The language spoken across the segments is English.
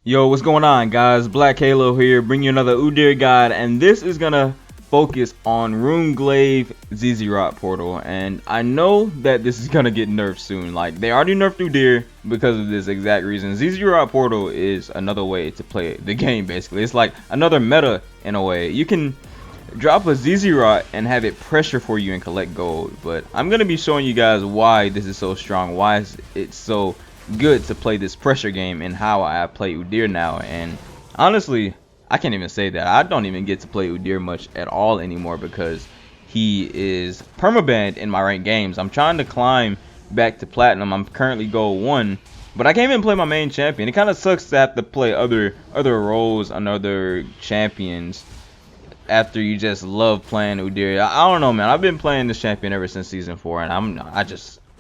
Yo, what's going on, guys? Black Halo here, bringing you another Udyr guide, and this is gonna focus on Runeglaive Zz'Rot portal. And I know that this is gonna get nerfed soon. Like, they already nerfed Udyr because of this exact reason. Zz'Rot portal is another way to play the game, basically. It's like another meta in a way. You can drop a Zz'Rot and have it pressure for you and collect gold, but I'm gonna be showing you guys why this is so strong, why it's so good to play this pressure game, and how I play Udyr now. And honestly, I can't even say that. I don't even get to play Udyr much at all anymore because he is permabanned in my ranked games. I'm trying to climb back to platinum. I'm currently gold 1, but I can't even play my main champion. It kind of sucks to have to play other roles on other champions after you just love playing Udyr. I don't know, man. I've been playing this champion ever since season 4, and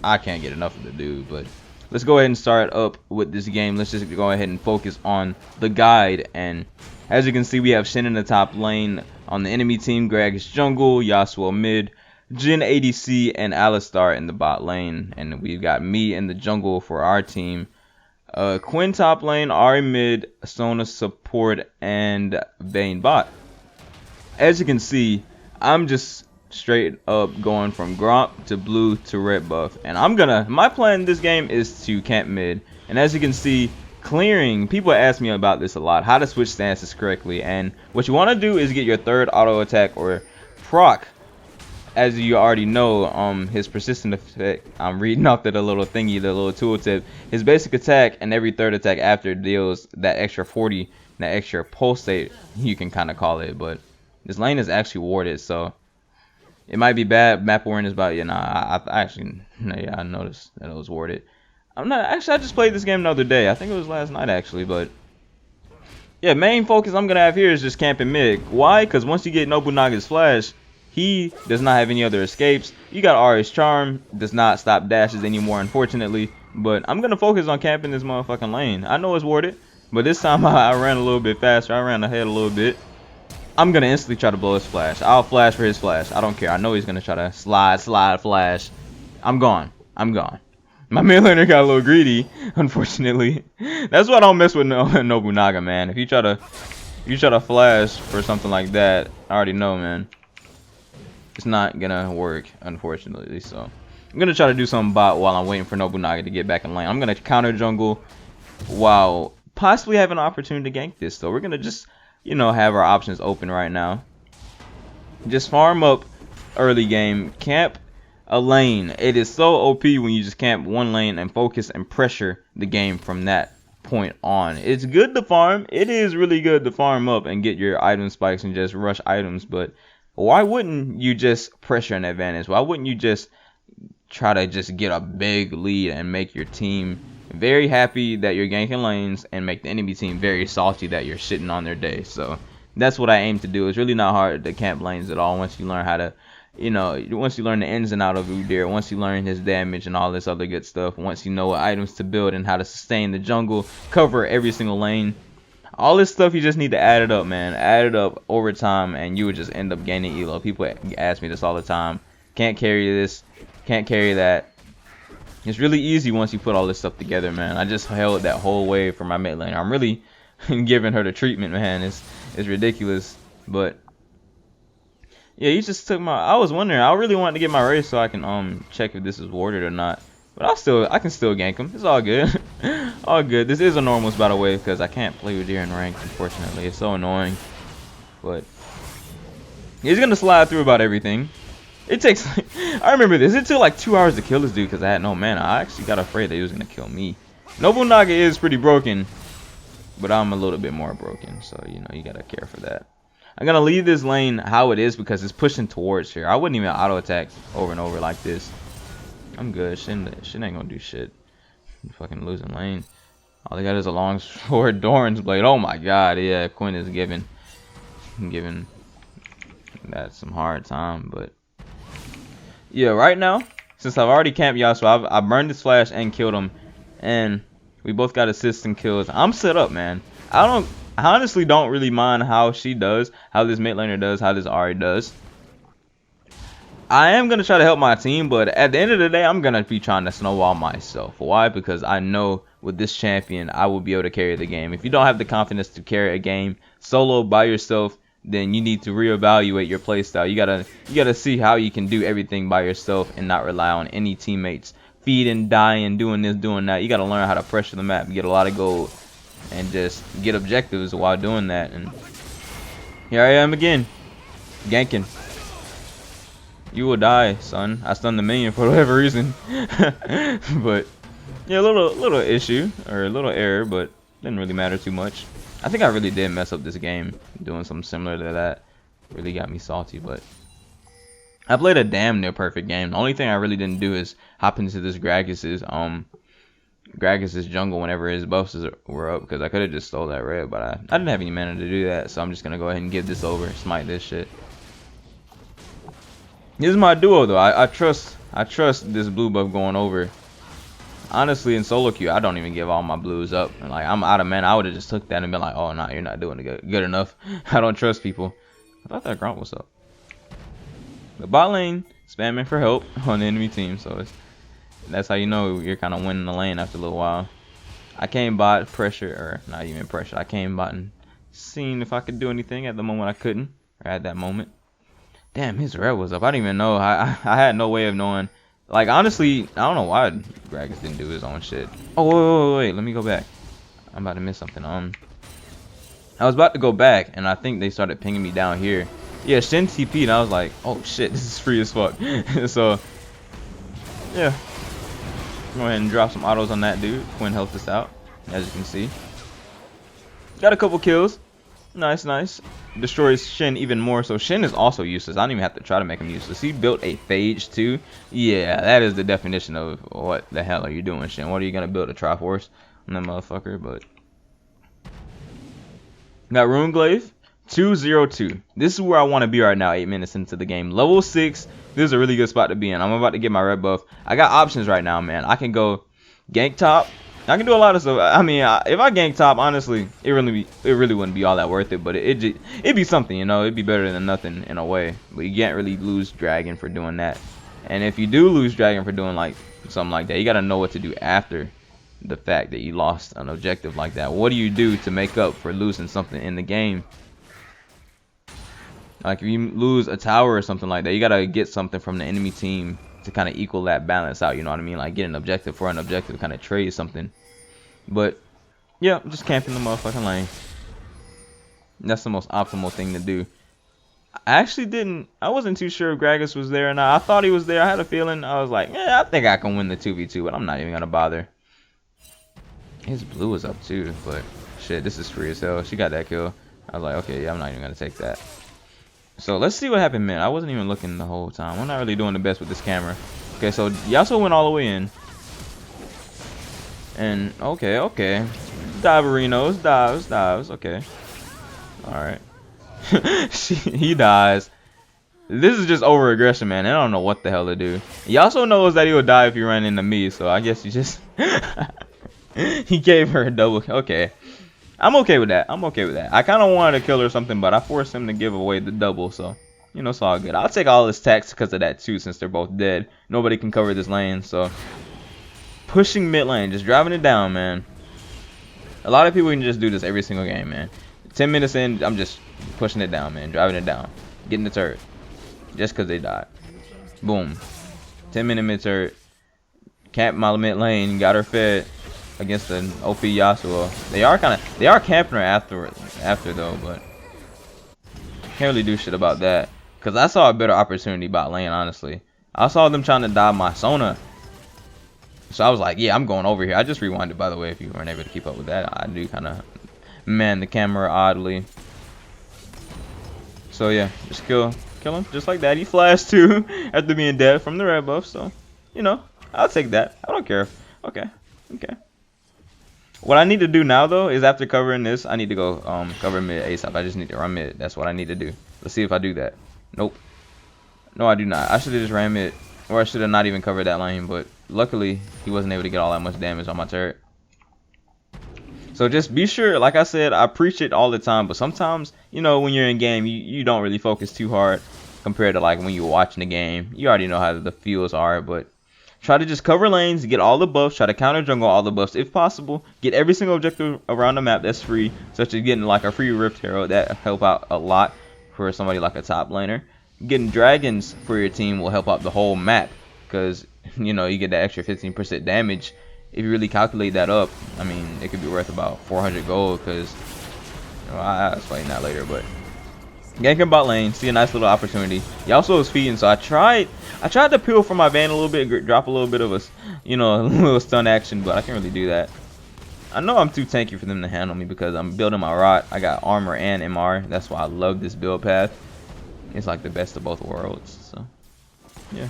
I can't get enough of the dude. But let's go ahead and start up with this game. Let's just go ahead and focus on the guide. And as you can see, we have Shin in the top lane. On the enemy team, Greg is jungle, Yasuo mid, Jhin ADC, and Alistar in the bot lane. And we've got me in the jungle for our team. Quinn top lane, Ari mid, Sona support, and Vayne bot. As you can see, I'm just straight up going from Gromp to blue to red buff, and my plan in this game is to camp mid. And as you can see, clearing, people ask me about this a lot, how to switch stances correctly. And what you want to do is get your third auto attack or proc. As you already know, his persistent effect, I'm reading off the little thingy, the little tooltip. His basic attack and every third attack after deals that extra 40, that extra pulsate, you can kind of call it. But this lane is actually warded, so it might be bad map awareness, but you know, I actually, yeah, I noticed that it was warded. I just played this game the other day. I think it was last night actually, but yeah, main focus I'm gonna have here is just camping mid. Why? Because once you get Nobunaga's flash, he does not have any other escapes. You got Ari's charm, does not stop dashes anymore, unfortunately. But I'm gonna focus on camping this motherfucking lane. I know it's warded, but this time I ran a little bit faster. I ran ahead a little bit. I'm gonna instantly try to blow his flash. I'll flash for his flash. I don't care. I know he's gonna try to slide flash. I'm gone. My mid laner got a little greedy, unfortunately. That's why I don't mess with Nobunaga, man. If you try to flash for something like that, I already know, man, it's not gonna work, unfortunately. So I'm gonna try to do some bot while I'm waiting for Nobunaga to get back in lane. I'm gonna counter jungle while possibly have an opportunity to gank this. So we're gonna just, you know, have our options open right now. Just farm up early game, camp a lane. It is so OP when you just camp one lane and focus and pressure the game from that point on. It's good to farm. It is really good to farm up and get your item spikes and just rush items, but why wouldn't you just pressure an advantage? Why wouldn't you just try to just get a big lead and make your team very happy that you're ganking lanes and make the enemy team very salty that you're shitting on their day? So that's what I aim to do. It's really not hard to camp lanes at all once you learn how to, you know, once you learn the ins and out of Udyr, once you learn his damage and all this other good stuff, once you know what items to build and how to sustain the jungle, cover every single lane, all this stuff, you just need to add it up, man. Add it up over time and you would just end up gaining elo. People ask me this all the time. Can't carry this, can't carry that. It's really easy once you put all this stuff together, man. I just held that whole wave for my mid lane. I'm really giving her the treatment, man. It's ridiculous. But yeah, you just took my. I was wondering. I really wanted to get my race so I can check if this is warded or not. But I can still gank him. It's all good. All good. This is a normals, by the way, because I can't play with Udyr in ranked, unfortunately. It's so annoying. But he's gonna slide through about everything. It takes, I remember this, it took like 2 hours to kill this dude because I had no mana. I actually got afraid that he was going to kill me. Nobunaga is pretty broken, but I'm a little bit more broken. So, you know, you got to care for that. I'm going to leave this lane how it is because it's pushing towards here. I wouldn't even auto attack over and over like this. I'm good. Shit ain't going to do shit. I'm fucking losing lane. All they got is a long sword, Doran's blade. Oh my god, yeah, Quinn is giving that some hard time, but yeah, right now, since I've already camped Yasuo, I burned his flash and killed him, and we both got assists and kills. I'm set up, man. I honestly don't really mind how she does, how this mid laner does, how this Ari does. I am going to try to help my team, but at the end of the day, I'm going to be trying to snowball myself. Why? Because I know with this champion, I will be able to carry the game. If you don't have the confidence to carry a game solo by yourself, then you need to reevaluate your playstyle. You gotta see how you can do everything by yourself and not rely on any teammates. Feeding, dying, doing this, doing that. You gotta learn how to pressure the map, get a lot of gold, and just get objectives while doing that. And here I am again, ganking. You will die, son. I stunned the minion for whatever reason. But yeah, a little issue or a little error, but didn't really matter too much. I think I really did mess up this game doing something similar to that. Really got me salty, but I played a damn near perfect game. The only thing I really didn't do is hop into this Gragas's jungle whenever his buffs were up, because I could have just stole that red, but I didn't have any mana to do that, so I'm just gonna go ahead and give this over, smite this shit. This is my duo though. I trust this blue buff going over. Honestly, in solo queue, I don't even give all my blues up. Like, I'm out of mana. I would have just took that and been like, oh, nah, you're not doing it good enough. I don't trust people. I thought that grunt was up. The bot lane spamming for help on the enemy team, so that's how you know you're kind of winning the lane after a little while. I came bot pressure, or not even pressure. I came bot and seen if I could do anything. At the moment, I couldn't. Or at that moment. Damn, his red was up. I didn't even know. I had no way of knowing. Like, honestly, I don't know why Gragas didn't do his own shit. Oh, wait, let me go back. I'm about to miss something. I was about to go back, and I think they started pinging me down here. Yeah, Shin TP, and I was like, oh shit, this is free as fuck. So, yeah. Go ahead and drop some autos on that dude. Quinn helped us out, as you can see. Got a couple kills. Nice, nice. Destroys Shin even more. So Shin is also useless. I don't even have to try to make him useless. He built a phage too. Yeah, that is the definition of what the hell are you doing, Shin? What are you gonna build, a Triforce on that motherfucker? But got Runeglaive 202. This is where I want to be right now. 8 minutes into the game, level 6. This is a really good spot to be in. I'm about to get my red buff. I got options right now, man. I can go gank top. I can do a lot of stuff. I mean, if I gank top, honestly, it really wouldn't be all that worth it. But it'd be something, you know. It'd be better than nothing in a way. But you can't really lose Dragon for doing that. And if you do lose Dragon for doing like something like that, you gotta know what to do after the fact that you lost an objective like that. What do you do to make up for losing something in the game? Like if you lose a tower or something like that, you gotta get something from the enemy team to kind of equal that balance out, you know what I mean? Like get an objective for an objective, kind of trade something. But yeah, I'm just camping the motherfucking lane. That's the most optimal thing to do. I wasn't too sure if Gragas was there or not. I thought he was there. I had a feeling. I was like, yeah, I think I can win the 2v2, but I'm not even gonna bother. His blue was up too, but shit, this is free as hell. She got that kill. I was like, okay, yeah, I'm not even gonna take that. So let's see what happened, man. I wasn't even looking the whole time. I'm not really doing the best with this camera. Okay, so Yasuo went all the way in. And okay. Diverinos, dives, okay. Alright. He dies. This is just over aggression, man. I don't know what the hell to do. He also knows that he will die if you run into me, so I guess you just he gave her a double. Okay. I'm okay with that. I kind of wanted to kill her or something, but I forced him to give away the double, so you know, it's all good. I'll take all his attacks because of that too, since they're both dead. Nobody can cover this lane, so pushing mid lane, just driving it down, man. A lot of people can just do this every single game, man. 10 minutes in, I'm just pushing it down, man, driving it down, getting the turret, just because they died. Boom. 10-minute mid turret. Camp my mid lane, got her fed against an OP Yasuo. They are camping her after though, but can't really do shit about that. Cause I saw a better opportunity bot lane, honestly. I saw them trying to dive my Sona. So I was like, yeah, I'm going over here. I just rewinded, by the way, if you weren't able to keep up with that. I do kind of man the camera oddly. So yeah, just kill him just like that. He flashed too after being dead from the red buff. So, you know, I'll take that. I don't care. Okay. What I need to do now though is after covering this, I need to go cover mid ASAP. I just need to run mid. That's what I need to do. Let's see if I do that. Nope. No, I do not. I should have just ran mid, or I should have not even covered that lane. But luckily, he wasn't able to get all that much damage on my turret. So just be sure, like I said, I preach it all the time. But sometimes, you know, when you're in game, you don't really focus too hard compared to like when you're watching the game. You already know how the feels are, but try to just cover lanes, get all the buffs, try to counter jungle all the buffs if possible. Get every single objective around the map that's free, such as getting like a free Rift Herald. That help out a lot for somebody like a top laner. Getting dragons for your team will help out the whole map, because you know you get that extra 15% damage. If you really calculate that up, I mean it could be worth about 400 gold, because you know, I'll explain that later. But ganking bot lane, see a nice little opportunity. He also was feeding, so I tried to peel for my van a little bit, drop a little bit of a, you know, a little stun action, but I can't really do that. I know I'm too tanky for them to handle me because I'm building my rot. I got armor and MR. That's why I love this build path. It's like the best of both worlds. So yeah,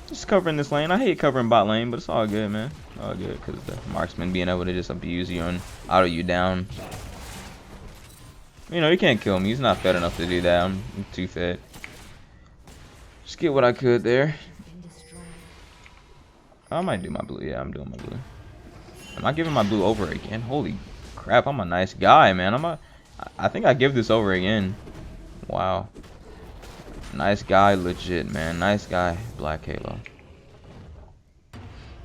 just covering this lane. I hate covering bot lane, but it's all good, man. All good, because the marksman being able to just abuse you and auto you down. You know, you can't kill me. He's not fed enough to do that. I'm too fed. Just get what I could there. I might do my blue. Yeah, I'm doing my blue. Am I giving my blue over again? Holy crap, I'm a nice guy, man. I think I give this over again. Wow. Nice guy, legit, man. Nice guy, Black Halo.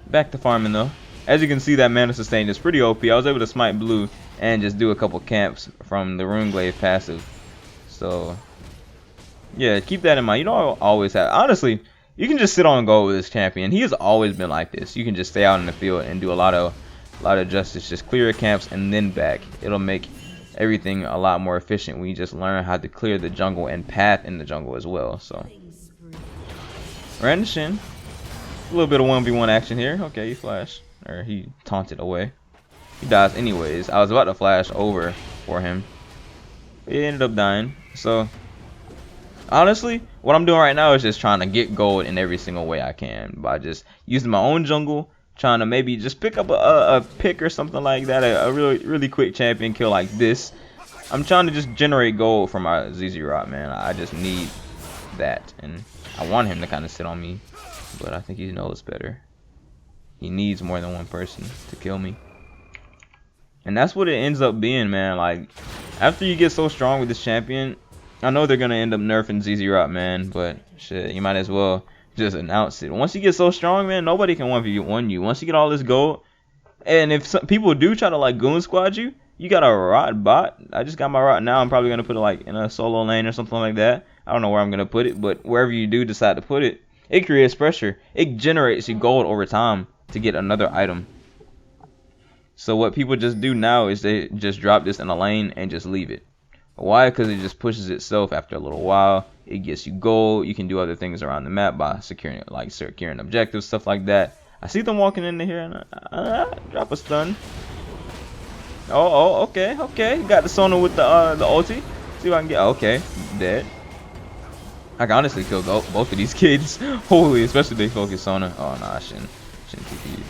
Back to farming, though. As you can see, that mana sustain is pretty OP. I was able to smite blue and just do a couple camps from the Runeglaive passive. So, yeah, keep that in mind. You don't always have... Honestly, you can just sit on gold with this champion. He has always been like this. You can just stay out in the field and do a lot of justice. Just clear your camps and then back. It'll make everything a lot more efficient when you just learn how to clear the jungle and path in the jungle as well. So, ran the Shin. A little bit of 1v1 action here. Okay, he flashed. Or he taunted away. He dies anyways. I was about to flash over for him. He ended up dying. So, honestly, what I'm doing right now is just trying to get gold in every single way I can. By just using my own jungle. Trying to maybe just pick up a pick or something like that. A really quick champion kill like this. I'm trying to just generate gold from my Zz'Rot, man. I just need that. And I want him to kind of sit on me. But I think he knows better. He needs more than one person to kill me. And that's what it ends up being, man. Like, after you get so strong with this champion, I know they're going to end up nerfing Zz'Rot, man. But, shit, you might as well just announce it. Once you get so strong, man, nobody can 1v1 you. Once you get all this gold, and if some people do try to, like, goon squad you, you got a rot bot. I just got my rot now. I'm probably going to put it, like, in a solo lane or something like that. I don't know where I'm going to put it, but wherever you do decide to put it, it creates pressure. It generates you gold over time to get another item. So what people just do now is they just drop this in a lane and just leave it. Why? Because it just pushes itself after a little while. It gets you gold. You can do other things around the map by securing objectives, stuff like that. I see them walking into here and drop a stun. Oh, okay. Got the Sona with the ulti. See if I can get. Okay, dead. I can honestly kill both of these kids. Holy, especially if they focus Sona. Oh no, I shouldn't TP.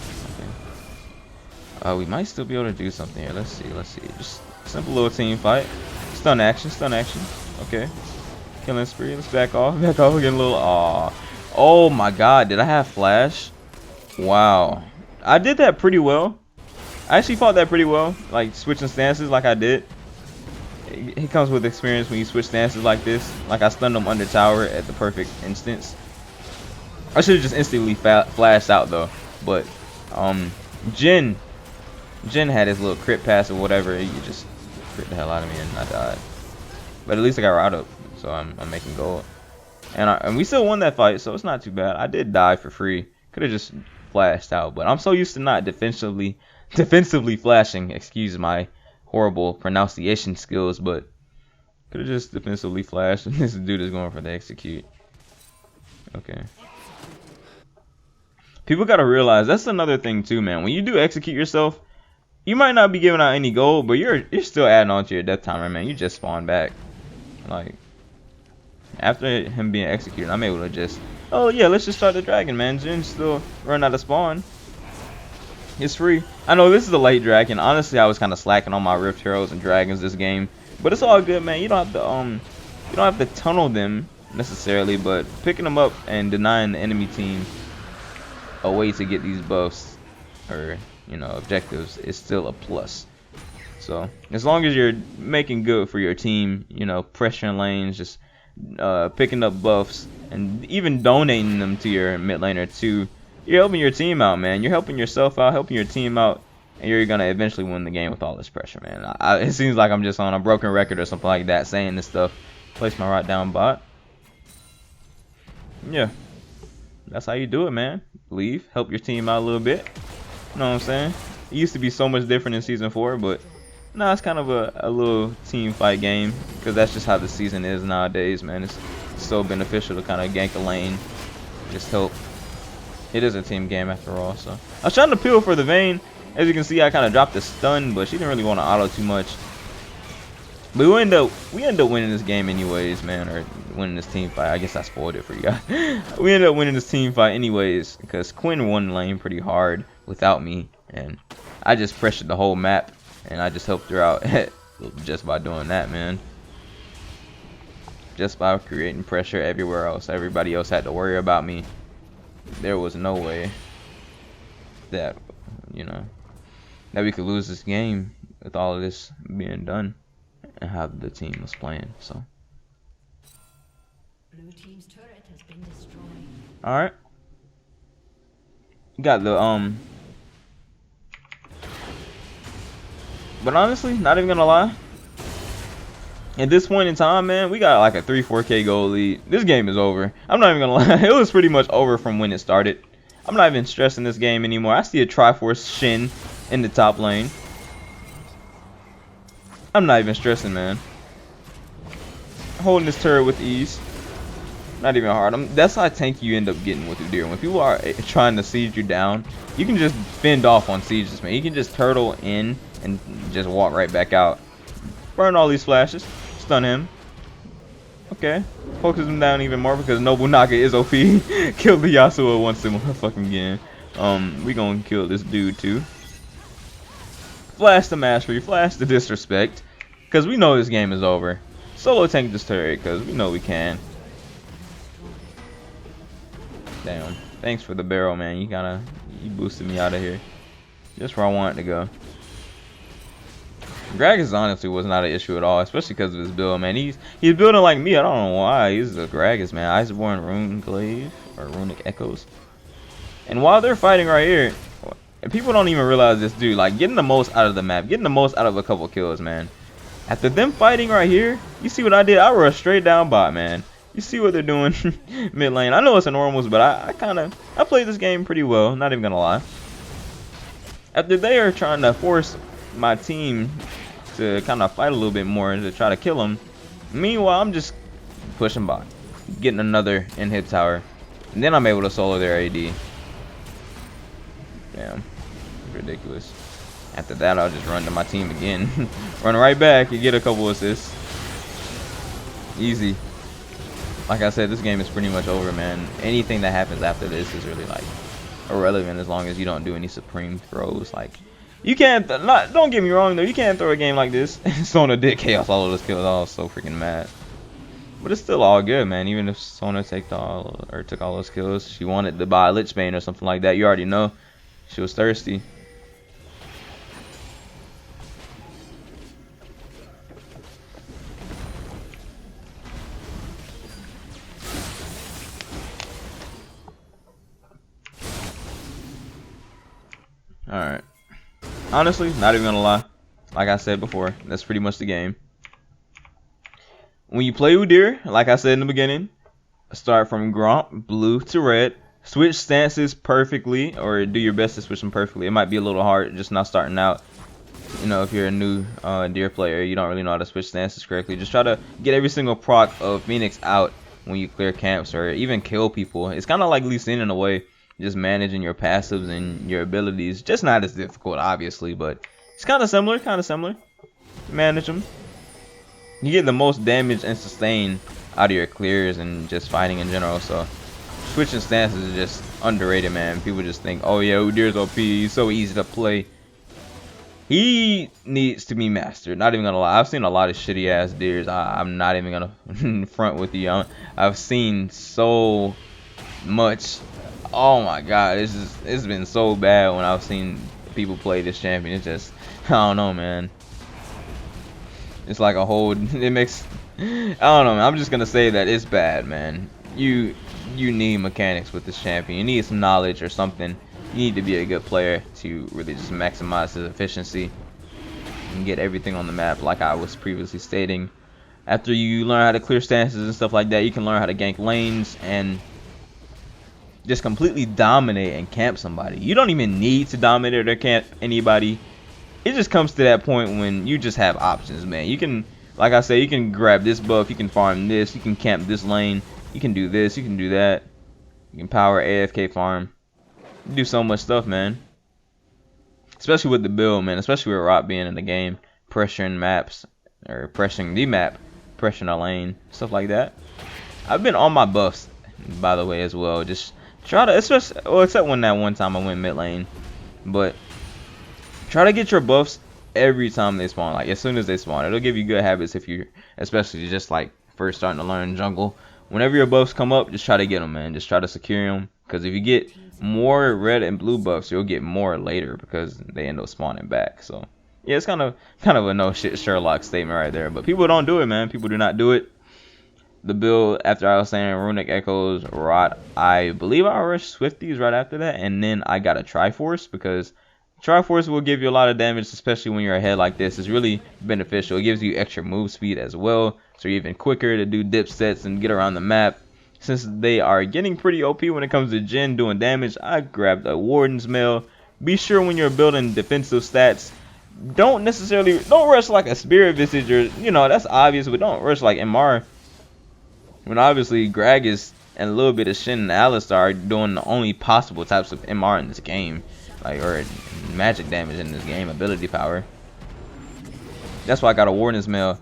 Okay. We might still be able to do something here. Let's see. Just simple little team fight. Stun action. Okay. Killing spree. Let's back off. We're getting a little. Oh my god. Did I have flash? Wow. I did that pretty well. I actually fought that pretty well. Like switching stances like I did. It comes with experience when you switch stances like this. Like I stunned him under tower at the perfect instance. I should have just instantly flashed out though. But Jin had his little crit pass or whatever. You just crit the hell out of me and I died. But at least I got right up, so I'm making gold. And we still won that fight, so it's not too bad. I did die for free. Could have just flashed out, but I'm so used to not defensively flashing. Excuse my horrible pronunciation skills, but could have just defensively flashed. And this dude is going for the execute. Okay. People gotta realize that's another thing too, man. When you do execute yourself, you might not be giving out any gold, but you're still adding on to your death timer, man. You just spawn back. Like after him being executed, I'm able to just, oh yeah, let's just start the dragon, man. Jin's still running out of spawn. It's free. I know this is a late dragon. Honestly, I was kind of slacking on my Rift Heroes and dragons this game, but it's all good, man. You don't have to tunnel them necessarily, but picking them up and denying the enemy team a way to get these buffs or objectives is still a plus. So as long as you're making good for your team, pressuring lanes, just picking up buffs, and even donating them to your mid laner too. You're helping your team out, man. You're helping yourself out, helping your team out, and you're gonna eventually win the game with all this pressure, man. It seems like I'm just on a broken record or something like that saying this stuff. Place my right down bot. Yeah, that's how you do it, man. Leave, help your team out a little bit. You know what I'm saying? It used to be so much different in season 4, but now it's kind of a little team fight game, because that's just how the season is nowadays, man. It's so beneficial to kind of gank a lane, just help. It is a team game after all. So I was trying to peel for the Vayne. As you can see, I kind of dropped the stun, but she didn't really want to auto too much. But we end up winning this game anyways, man, or winning this team fight. I guess I spoiled it for you guys. We ended up winning this team fight anyways, because Quinn won lane pretty hard without me, and I just pressured the whole map, and I just helped her out just by doing that, man. Just by creating pressure everywhere else. Everybody else had to worry about me. There was no way that, you know, that we could lose this game with all of this being done and how the team was playing. So Blue team's turret has been destroyed. all right, got the but honestly, not even gonna lie, at this point in time, man, we got like a 3-4k goal lead. This game is over. I'm not even gonna lie. It was pretty much over from when it started. I'm not even stressing this game anymore. I see a Triforce Shin in the top lane. I'm not even stressing, man. Holding this turret with ease. Not even hard. That's how tanky you end up getting with Udyr. When people are trying to siege you down, you can just fend off on sieges, man. You can just turtle in and just walk right back out. Burn all these flashes. Stun him. Okay. Focus him down even more because Nobunaga is OP. Kill the Yasuo once in fucking again. We gonna kill this dude too. Flash the mastery. Flash the disrespect. Because we know this game is over. Solo tank this turret because we know we can. Damn. Thanks for the barrel, man. You boosted me out of here. Just where I wanted to go. Gragas honestly was not an issue at all, especially because of his build, man. He's building like me. I don't know why. He's a Gragas, man. Iceborne Runic or Runic Echoes. And while they're fighting right here, and people don't even realize this dude, like getting the most out of the map, getting the most out of a couple kills, man. After them fighting right here, you see what I did? I rushed straight down bot, man. You see what they're doing mid lane. I know it's a normals, but I played this game pretty well. Not even gonna lie. After they are trying to force my team to kind of fight a little bit more to try to kill him, meanwhile I'm just pushing bot, getting another in-hit tower, and then I'm able to solo their AD. Damn, ridiculous. After that, I'll just run to my team again. Run right back and get a couple assists. Easy. Like I said, this game is pretty much over, man. Anything that happens after this is really like irrelevant as long as you don't do any supreme throws. Like, you can't, don't get me wrong though, you can't throw a game like this. Sona did chaos all of those kills. I was so freaking mad. But it's still all good, man. Even if Sona took all those kills, she wanted to buy Lich Bane or something like that. You already know she was thirsty. Alright. Honestly, not even gonna lie. Like I said before, that's pretty much the game. When you play Udyr, like I said in the beginning, start from Gromp, blue to red. Switch stances perfectly, or do your best to switch them perfectly. It might be a little hard just not starting out. You know, if you're a new Udyr player, you don't really know how to switch stances correctly. Just try to get every single proc of Phoenix out when you clear camps or even kill people. It's kind of like Lee Sin in a way. Just managing your passives and your abilities. Just not as difficult, obviously, but it's kind of similar, Manage them. You get the most damage and sustain out of your clears and just fighting in general. So switching stances is just underrated, man. People just think, oh yeah, Udyr's OP, he's so easy to play. He needs to be mastered. Not even gonna lie. I've seen a lot of shitty ass Udyrs. I'm not even gonna front with you. I've seen so much. Oh my god, it's been so bad when I've seen people play this champion. It's just, I don't know, man. It's like a whole, it makes I don't know, man. I'm just gonna say that it's bad, man. You need mechanics with this champion. You need some knowledge or something. You need to be a good player to really just maximize his efficiency and get everything on the map, like I was previously stating. After you learn how to clear stances and stuff like that, you can learn how to gank lanes and just completely dominate and camp somebody. You don't even need to dominate or camp anybody. It just comes to that point when you just have options, man. You can, like I said, you can grab this buff, you can farm this, you can camp this lane, you can do this, you can do that. You can power AFK farm. You do so much stuff, man. Especially with the build, man. Especially with Rot being in the game, pressuring maps or pressuring the map, pressuring a lane, stuff like that. I've been on my buffs, by the way, as well. Just try to, especially, well, except when that one time I went mid lane, but try to get your buffs every time they spawn. Like as soon as they spawn, it'll give you good habits if you, especially just like first starting to learn jungle. Whenever your buffs come up, just try to get them, man. Just try to secure them, because if you get more red and blue buffs, you'll get more later because they end up spawning back. So yeah, it's kind of a no shit Sherlock statement right there. But people don't do it, man. People do not do it. The build after I was saying Runic Echoes, Rot, I believe I rushed Swifties right after that, and then I got a Triforce, because Triforce will give you a lot of damage, especially when you're ahead like this. It's really beneficial. It gives you extra move speed as well, so you're even quicker to do dip sets and get around the map. Since they are getting pretty OP when it comes to Jhin doing damage, I grabbed a Warden's Mail. Be sure when you're building defensive stats, don't rush like a Spirit Visage, or that's obvious, but don't rush like MR. When obviously Gragas and a little bit of Shin and Alistar are doing the only possible types of MR in this game, like, or magic damage in this game, ability power. That's why I got a Warden's Mail,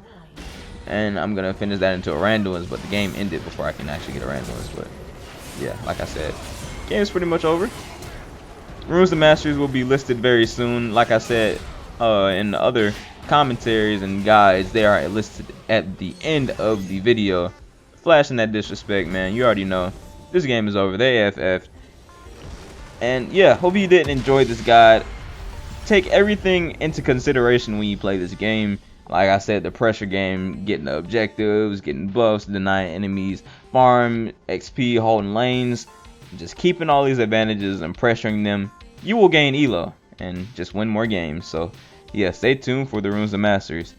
and I'm gonna finish that into a Randuin's, but the game ended before I can actually get a Randuin's. But yeah, like I said, game is pretty much over. Runes of Masteries will be listed very soon. Like I said in the other commentaries and guides, they are listed at the end of the video. Flashing that disrespect, man. You already know this game is over. They FF. And yeah, hope you did enjoy this guide. Take everything into consideration when you play this game. Like I said, the pressure game, getting the objectives, getting buffs, denying enemies, farm, XP, holding lanes, just keeping all these advantages and pressuring them. You will gain elo and just win more games. So yeah, stay tuned for the Runes of Masteries.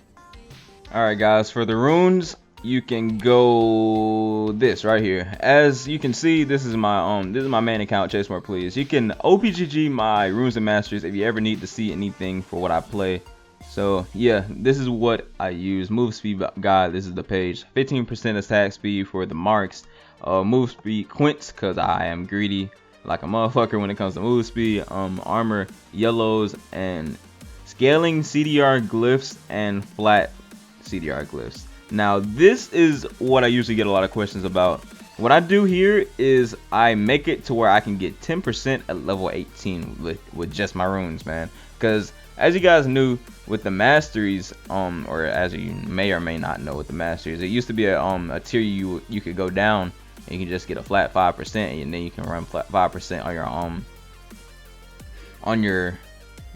Alright guys, for the runes, you can go this right here. As you can see, this is my main account, Chase More Please. You can OPGG my Runes of Masteries if you ever need to see anything for what I play. So yeah, this is what I use. Move speed guide, this is the page. 15% attack speed for the marks. Move speed quints, cause I am greedy like a motherfucker when it comes to move speed. Armor yellows, and scaling CDR glyphs and flat CDR glyphs. Now this is what I usually get a lot of questions about. What I do here is I make it to where I can get 10% at level 18 with just my runes, man. Because as you guys knew with the masteries, or as you may or may not know with the masteries, it used to be a tier you could go down and you can just get a flat 5%, and then you can run flat 5% on your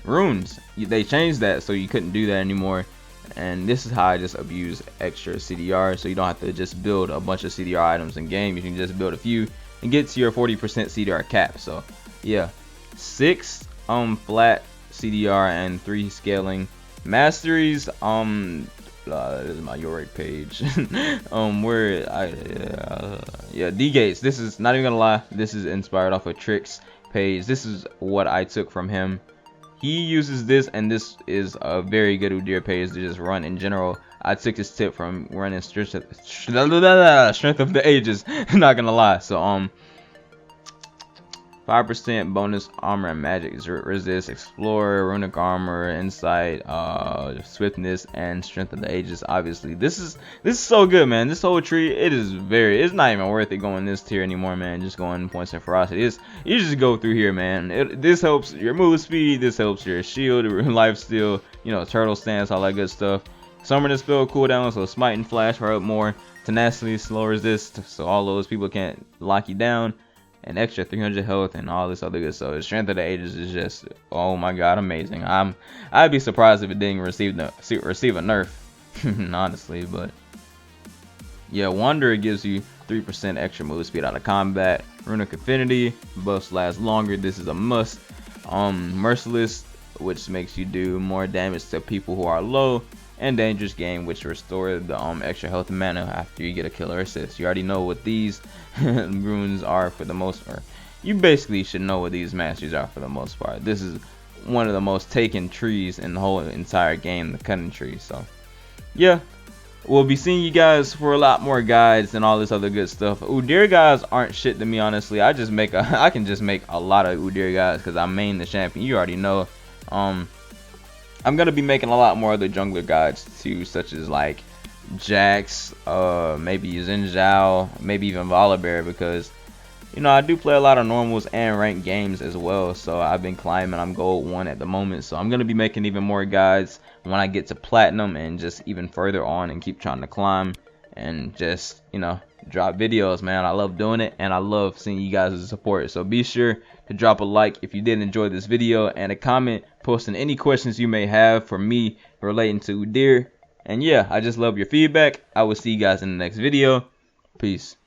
runes. They changed that, so you couldn't do that anymore. And this is how I just abuse extra CDR, so you don't have to just build a bunch of CDR items in game. You can just build a few and get to your 40% CDR cap. So yeah, 6 flat CDR and 3 scaling masteries. This is my Yorick page. Yeah, D Gates. This is not even gonna lie, this is inspired off of Trick's page. This is what I took from him. He uses this, and this is a very good Udyr page to just run in general. I took this tip from running Strength of the Ages. Not gonna lie. So 5% bonus armor and magic resist, explorer, runic armor, insight, swiftness, and strength of the ages. Obviously, this is so good, man. This whole tree, it's not even worth it going this tier anymore, man. Just going points and ferocity. You just go through here, man. This helps your move speed. This helps your shield, life steal, turtle stance, all that good stuff. Summoning spell cooldown, so smite and flash are up more. Tenacity, slow resist, so all those people can't lock you down. And extra 300 health and all this other good stuff. The strength of the ages is just, oh my god, amazing. I'd be surprised if it didn't receive a nerf, honestly. But Yeah, Wanderer gives you 3% extra move speed out of combat. Runic Affinity, buffs last longer. This is a must. Merciless, which makes you do more damage to people who are low. And Dangerous Game, which restores the extra health and mana after you get a killer assist. You already know what these runes are for the most part. You basically should know what these masteries are for the most part. This is one of the most taken trees in the whole entire game, the cutting tree. So yeah, we'll be seeing you guys for a lot more guides and all this other good stuff. Udyr guys aren't shit to me, honestly. I can just make a lot of Udyr guys because I main the champion. You already know. I'm gonna be making a lot more other jungler guides too, such as like Jax, maybe Zinzhao, maybe even Volibear, because you know I do play a lot of normals and ranked games as well. So I've been climbing. I'm gold 1 at the moment, so I'm gonna be making even more guides when I get to platinum and just even further on and keep trying to climb and just, you know, drop videos, man. I love doing it and I love seeing you guys' support. So be sure to drop a like if you did enjoy this video and a comment posting any questions you may have for me relating to Udyr. And yeah, I just love your feedback. I will see you guys in the next video. Peace.